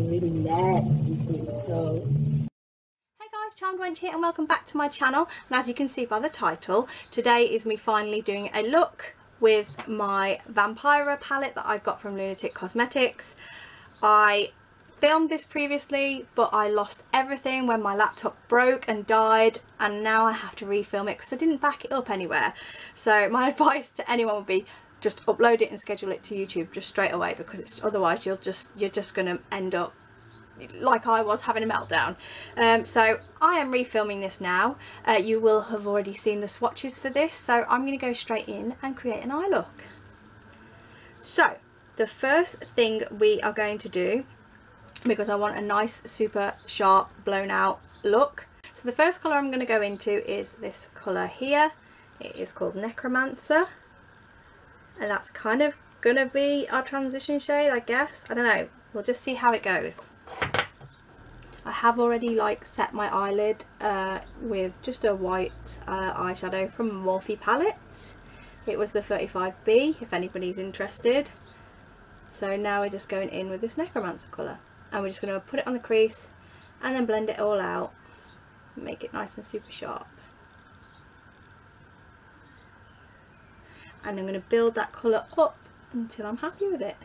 getting really nasty. So hey guys, Charmed Wench here and welcome back to my channel. And as you can see by the title, today is me finally doing a look with my Vampira palette that I got from Lunatic Cosmetics. I filmed this previously, but I lost everything when my laptop broke and died, and now I have to refilm it because I didn't back it up anywhere. So my advice to anyone would be just upload it and schedule it to YouTube just straight away, because it's, otherwise you're just gonna end up like I was, having a meltdown. So I am refilming this now. You will have already seen the swatches for this, so I'm going to go straight in and create an eye look. So the first thing we are going to do, because I want a nice super sharp blown out look, so the first colour I'm going to go into is this colour here. It is called Necromancer, and that's kind of going to be our transition shade, I guess. I don't know, we'll just see how it goes. I have already set my eyelid with just a white eyeshadow from Morphe palette. It was the 35B, if anybody's interested. So now we're just going in with this Necromancer colour, and we're just going to put it on the crease and then blend it all out, make it nice and super sharp. And I'm going to build that colour up until I'm happy with it.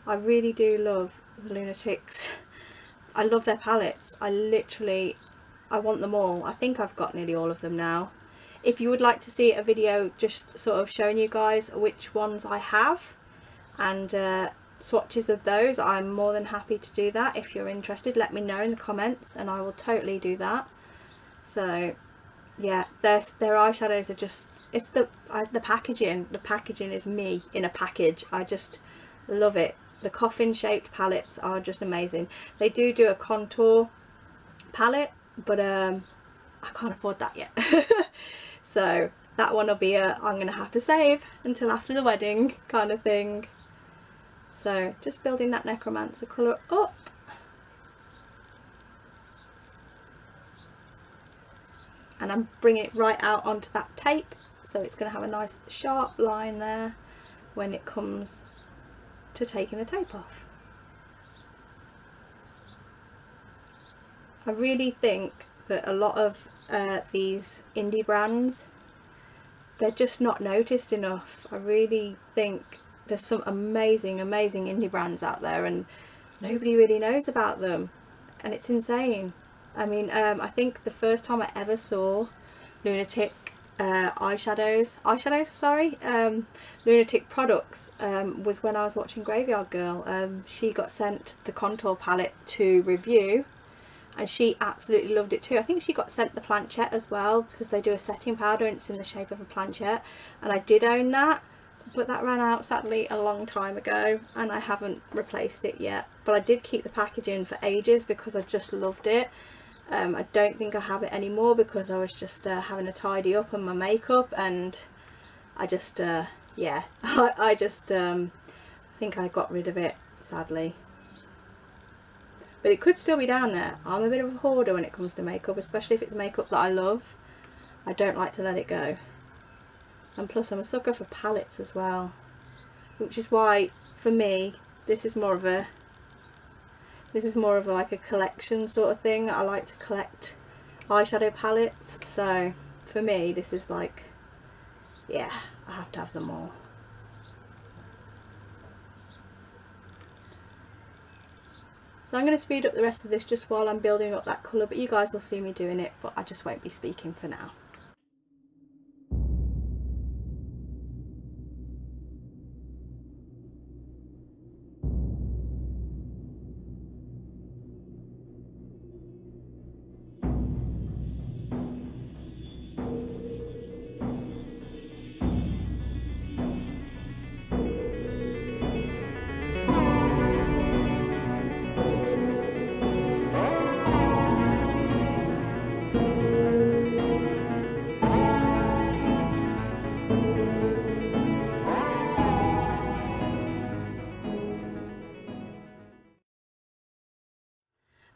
I really do love the Lunatics. I love their palettes. I want them all. I think I've got nearly all of them now. If you would like to see a video just sort of showing you guys which ones I have and swatches of those, I'm more than happy to do that. If you're interested, let me know in the comments and I will totally do that. So yeah, their eyeshadows are just, it's the packaging. The packaging is me in a package. I just love it. The coffin shaped palettes are just amazing. They do a contour palette, but I can't afford that yet. So that one will be I'm going to have to save until after the wedding kind of thing. So just building that Necromancer colour up. And I'm bringing it right out onto that tape, so it's going to have a nice sharp line there when it comes to taking the tape off. I really think that a lot of these indie brands, they're just not noticed enough. I really think there's some amazing indie brands out there and nobody really knows about them, and it's insane. I mean, I think the first time I ever saw Lunatic Lunatic products was when I was watching Graveyard Girl. She got sent the contour palette to review and she absolutely loved it too. I think she got sent the planchette as well, because they do a setting powder and it's in the shape of a planchette, and I did own that, but that ran out sadly a long time ago and I haven't replaced it yet. But I did keep the packaging for ages because I just loved it. I don't think I have it anymore because I was just having to tidy up on my makeup, and I just yeah, I think I got rid of it sadly. But it could still be down there. I'm a bit of a hoarder when it comes to makeup, especially if it's makeup that I love. I don't like to let it go. And plus I'm a sucker for palettes as well, which is why for me this is more of like a collection sort of thing. I like to collect eyeshadow palettes, so for me this is like, yeah, I have to have them all. So I'm going to speed up the rest of this just while I'm building up that colour, but you guys will see me doing it, but I just won't be speaking for now.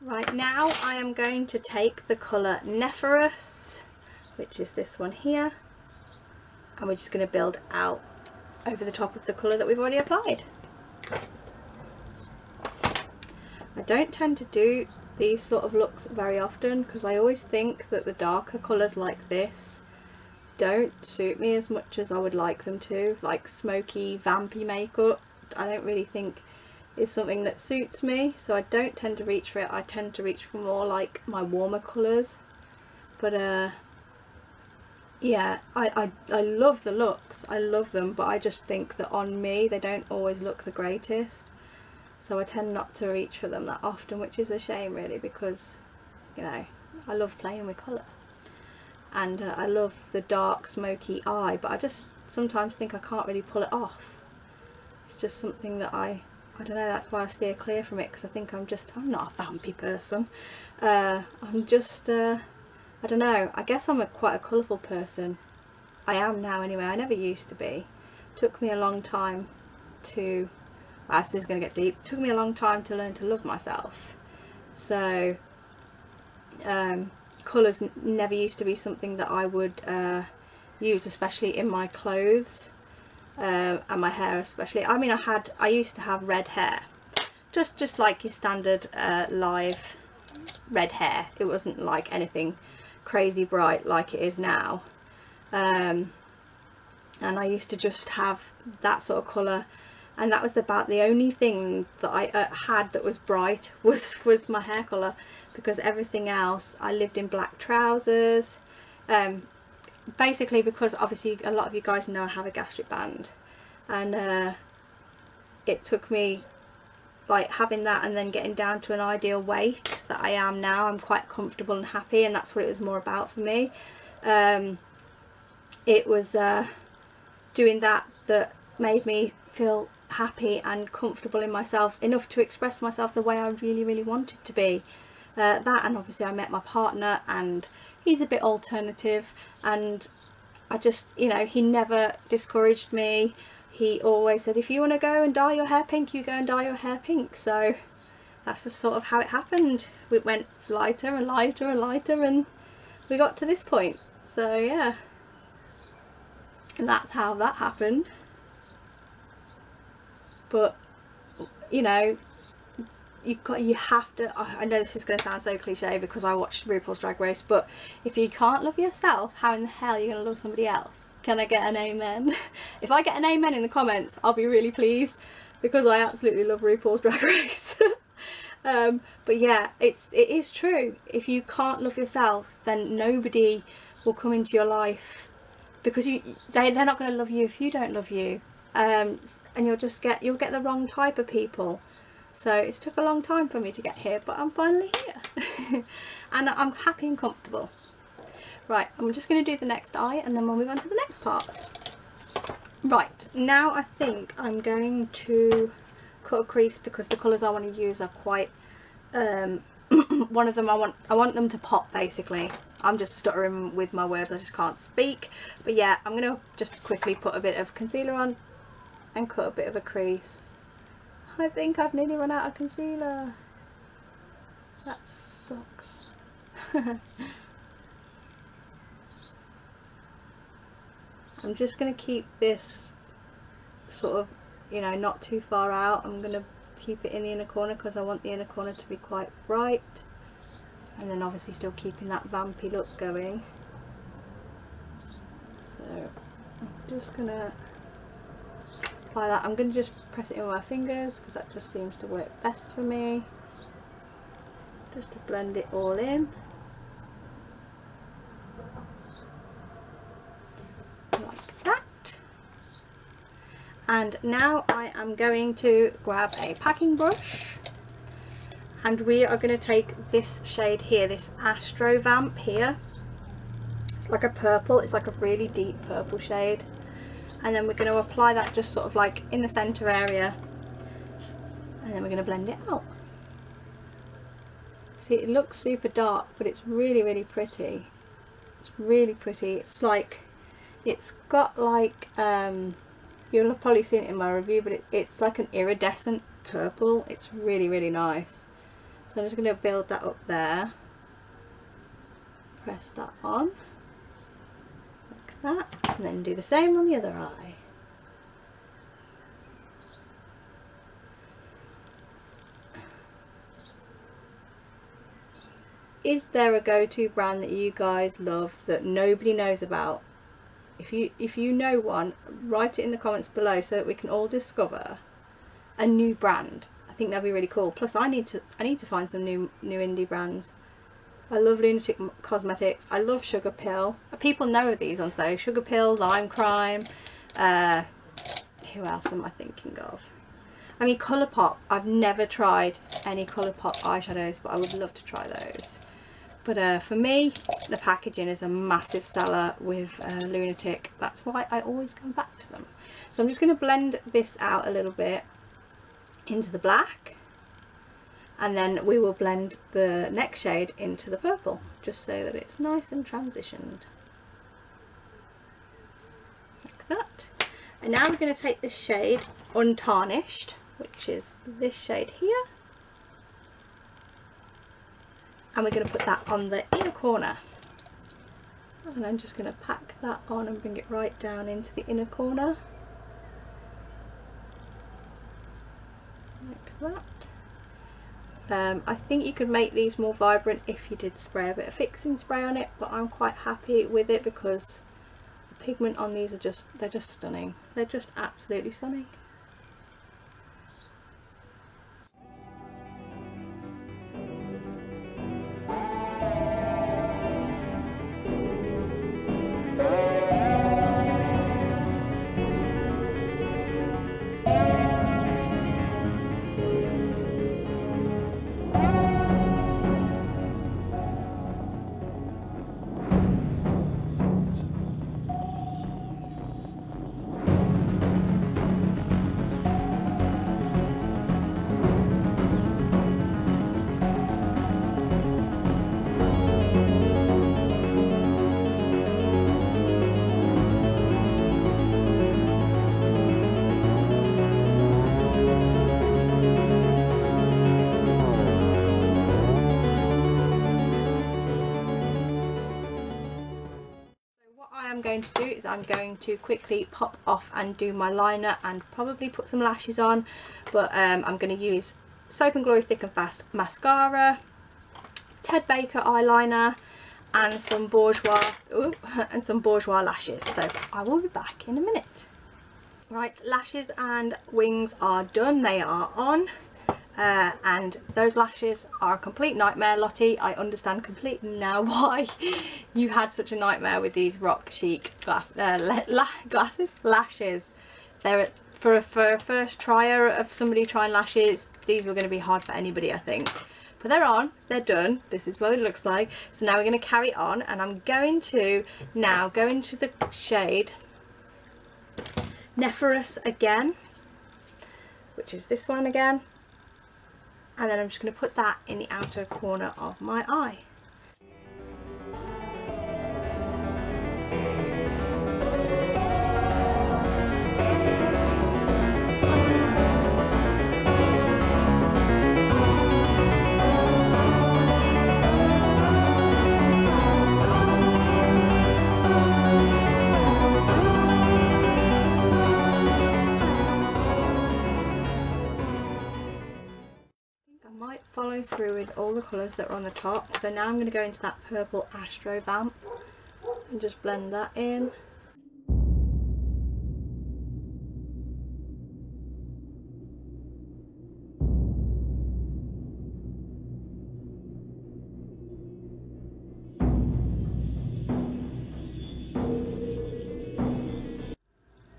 Right, now I am going to take the colour Nephros, which is this one here, and we're just going to build out over the top of the colour that we've already applied. I don't tend to do these sort of looks very often because I always think that the darker colours like this don't suit me as much as I would like them to. Like smoky, vampy makeup, I don't really think is something that suits me, so I don't tend to reach for it. I tend to reach for more like my warmer colours. But yeah, I love the looks, I love them, but I just think that on me they don't always look the greatest, so I tend not to reach for them that often, which is a shame really, because you know, I love playing with colour and I love the dark smoky eye, but I just sometimes think I can't really pull it off. It's just something that I don't know, that's why I steer clear from it, because I think I'm not a vampy person. I'm just I don't know, I guess I'm quite a colourful person. I am now anyway, I never used to be. Took me a long time to, well, this is going to get deep, took me a long time to learn to love myself. So colours never used to be something that I would use, especially in my clothes. And my hair especially. I mean, I used to have red hair, just like your standard live red hair. It wasn't like anything crazy bright like it is now, and I used to just have that sort of colour, and that was about the only thing that I had that was bright was my hair colour, because everything else, I lived in black trousers. Basically because obviously a lot of you guys know I have a gastric band, and it took me like having that and then getting down to an ideal weight that I am now. I'm quite comfortable and happy, and that's what it was more about for me. It was doing that made me feel happy and comfortable in myself enough to express myself the way I really wanted to be. That, and obviously I met my partner and he's a bit alternative, and I just, you know, he never discouraged me. He always said, if you want to go and dye your hair pink, you go and dye your hair pink. So that's just sort of how it happened. It went lighter and lighter and lighter, and we got to this point. So yeah, and that's how that happened. But you know, you have to, I know this is going to sound so cliche because I watched RuPaul's Drag Race, but if you can't love yourself, how in the hell are you going to love somebody else? Can I get an amen? If I get an amen in the comments, I'll be really pleased, because I absolutely love RuPaul's Drag Race. But yeah, it is true. If you can't love yourself, then nobody will come into your life, because they're not going to love you if you don't love you. And you'll get the wrong type of people. So it's took a long time for me to get here, but I'm finally here. And I'm happy and comfortable. Right, I'm just going to do the next eye and then we'll move on to the next part. Right, now I think I'm going to cut a crease, because the colours I want to use are quite, one of them I want them to pop basically. I'm just stuttering with my words, I just can't speak. But yeah, I'm going to just quickly put a bit of concealer on and cut a bit of a crease. I think I've nearly run out of concealer. That sucks. I'm just going to keep this sort of, you know, not too far out. I'm going to keep it in the inner corner because I want the inner corner to be quite bright. And then obviously still keeping that vampy look going. So I'm just going to apply that. I'm going to just press it in with my fingers because that just seems to work best for me. Just to blend it all in. Like that. And now I am going to grab a packing brush, and we are going to take this shade here, this Astro Vamp here. It's like a purple, it's like a really deep purple shade. And then we're going to apply that just sort of like in the centre area, and then we're going to blend it out. See, it looks super dark, but it's really pretty. It's really pretty. It's like, it's got like, you'll have probably seen it in my review, but it's like an iridescent purple. It's really nice. So I'm just going to build that up there. Press that on. That, and then do the same on the other eye. is there a go-to brand that you guys love that nobody knows about? If you know one, write it in the comments below so that we can all discover a new brand. I think that'd be really cool. Plus I need to find some new indie brands. I love Lunatic Cosmetics. I love Sugar Pill. People know of these ones though. Sugar Pill, Lime Crime. Who else am I thinking of? I mean, Colourpop. I've never tried any Colourpop eyeshadows, but I would love to try those. But for me, the packaging is a massive seller with Lunatic. That's why I always come back to them. So I'm just going to blend this out a little bit into the black. And then we will blend the next shade into the purple, just so that it's nice and transitioned. Like that. And now we're going to take this shade Untarnished, which is this shade here. And we're going to put that on the inner corner. And I'm just going to pack that on and bring it right down into the inner corner. Like that. I think you could make these more vibrant if you did spray a bit of fixing spray on it, but I'm quite happy with it because the pigment on these are they're just stunning. They're just absolutely stunning. I'm going to do is I'm going to quickly pop off and do my liner and probably put some lashes on, but I'm going to use Soap and Glory Thick and Fast mascara, Ted Baker eyeliner, and some bourgeois lashes. So I will be back in a minute. Right, lashes and wings are done. They are on. And those lashes are a complete nightmare, Lottie. I understand completely now why you had such a nightmare with these Rock Chic lashes. They're for a first trier of somebody trying lashes, these were going to be hard for anybody, I think. But they're on, they're done. This is what it looks like. So now we're going to carry on, and I'm going to now go into the shade Nephorus again, which is this one again. And then I'm just going to put that in the outer corner of my eye. Follow through with all the colours that are on the top. So now I'm going to go into that purple Astro Vamp and just blend that in.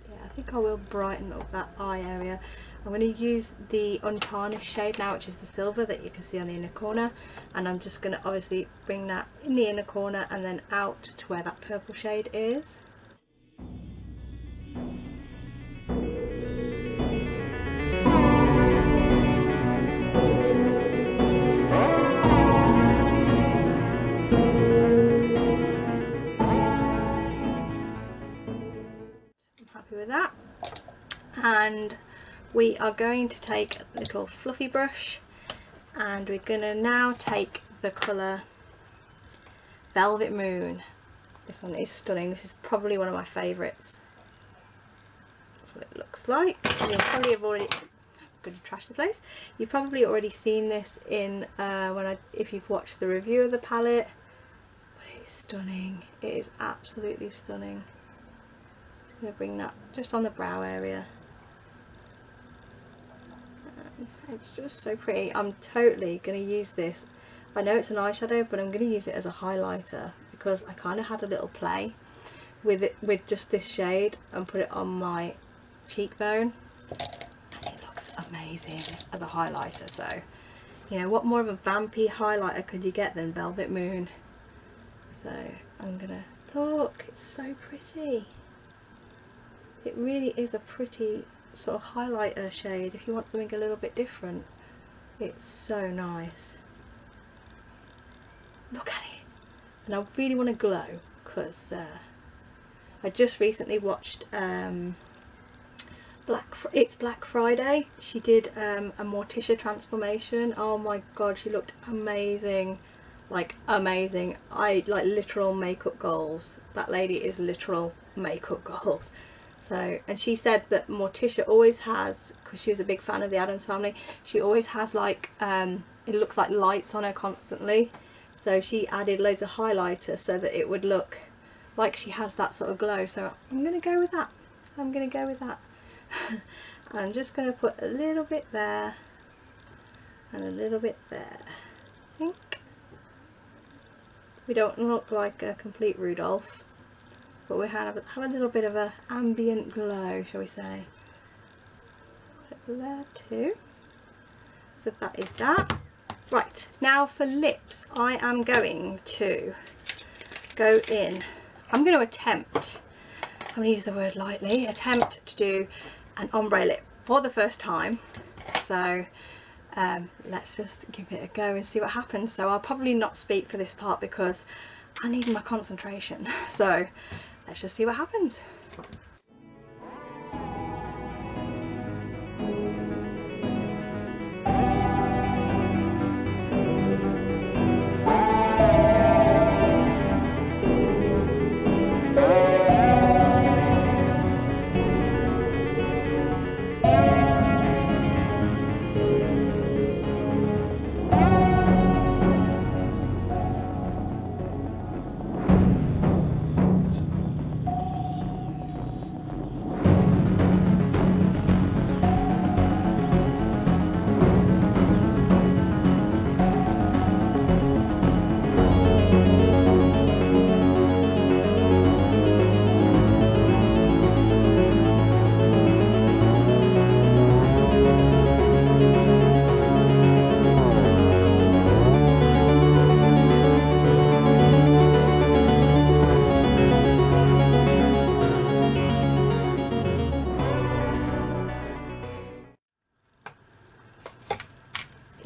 Yeah, I think I will brighten up that eye area. I'm going to use the Untarnished shade now, which is the silver that you can see on the inner corner, and I'm just going to obviously bring that in the inner corner and then out to where that purple shade is. I'm happy with that. And we are going to take a little fluffy brush, and we're going to now take the colour Velvet Moon. This one is stunning. This is probably one of my favourites. That's what it looks like. You'll probably have already going to trash the place. You've probably already seen this in if you've watched the review of the palette, but it's stunning. It is absolutely stunning. Just going to bring that just on the brow area. It's just so pretty. I'm totally going to use this. I know it's an eyeshadow, but I'm going to use it as a highlighter because I kind of had a little play with it, with just this shade, and put it on my cheekbone, and it looks amazing as a highlighter. So, you know, what more of a vampy highlighter could you get than Velvet Moon? So I'm gonna look. It's so pretty. It really is a pretty sort of highlighter shade if you want something a little bit different. It's so nice. Look at it. And I really want to glow because I just recently watched it's Black Friday. She did a Morticia transformation. Oh my god, she looked amazing, like amazing. I like literal makeup goals. That lady is literal makeup goals. So, and she said that Morticia always has, because she was a big fan of the Addams Family, she always has like it looks like lights on her constantly. So she added loads of highlighter so that it would look like she has that sort of glow. So I'm gonna go with that. I'm gonna go with that. I'm just gonna put a little bit there and a little bit there. I think we don't look like a complete Rudolph, but we have a little bit of a ambient glow, shall we say. Put it there too. So that is that. Right, now for lips, I am going to go in. I'm going to attempt, I'm going to use the word lightly, attempt to do an ombre lip for the first time. So let's just give it a go and see what happens. So I'll probably not speak for this part because I need my concentration. So let's just see what happens.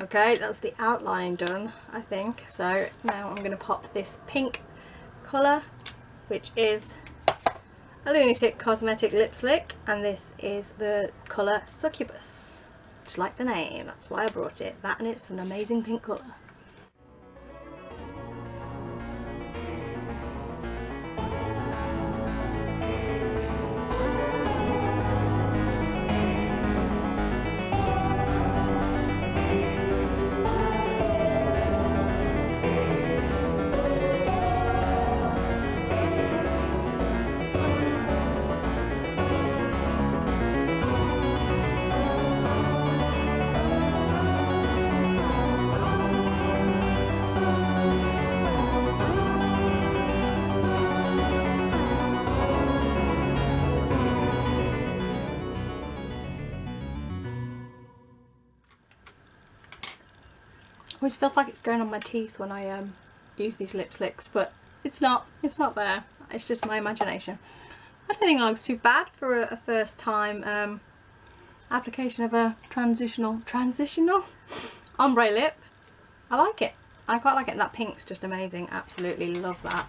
Okay, that's the outline done, I think. So now I'm going to pop this pink colour, which is a Lunatic Cosmetic Lip Slick, and this is the colour Succubus. Just like the name, that's why I brought it. That, and it's an amazing pink colour. I always feel like it's going on my teeth when I use these lip slicks, but it's not there. It's just my imagination. I don't think it looks too bad for a first time application of a transitional ombre lip. I like it. I quite like it. That pink's just amazing. Absolutely love that.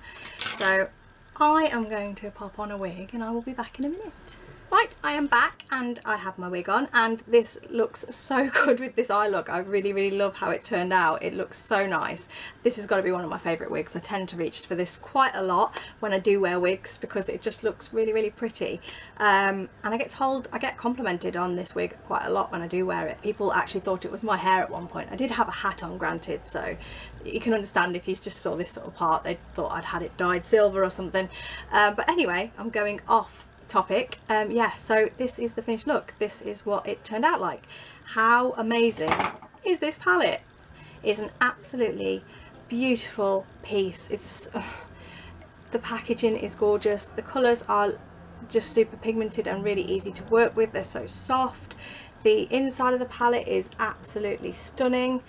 So I am going to pop on a wig and I will be back in a minute. Right, I am back and I have my wig on, and this looks so good with this eye look. I really love how it turned out. It looks so nice. This has got to be one of my favourite wigs. I tend to reach for this quite a lot when I do wear wigs because it just looks really pretty. And I get complimented on this wig quite a lot when I do wear it. People actually thought it was my hair at one point. I did have a hat on, granted, so you can understand if you just saw this sort of part, they thought I'd had it dyed silver or something. But anyway, I'm going off topic. Yeah, so this is the finished look. This is what it turned out like. How amazing is this palette? It's an absolutely beautiful piece. It's the packaging is gorgeous. The colours are just super pigmented and really easy to work with. They're so soft. The inside of the palette is absolutely stunning.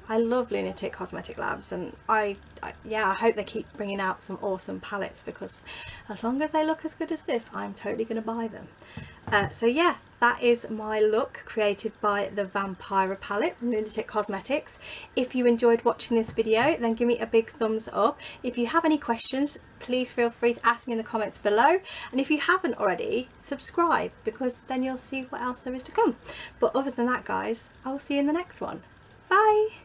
I love Lunatic Cosmetic Labs, and yeah, I hope they keep bringing out some awesome palettes, because as long as they look as good as this, I'm totally going to buy them. So yeah, that is my look created by the Vampira palette from Lunatic Cosmetics. If you enjoyed watching this video, then give me a big thumbs up. If you have any questions, please feel free to ask me in the comments below, and if you haven't already, subscribe, because then you'll see what else there is to come. But other than that, guys, I will see you in the next one. Bye!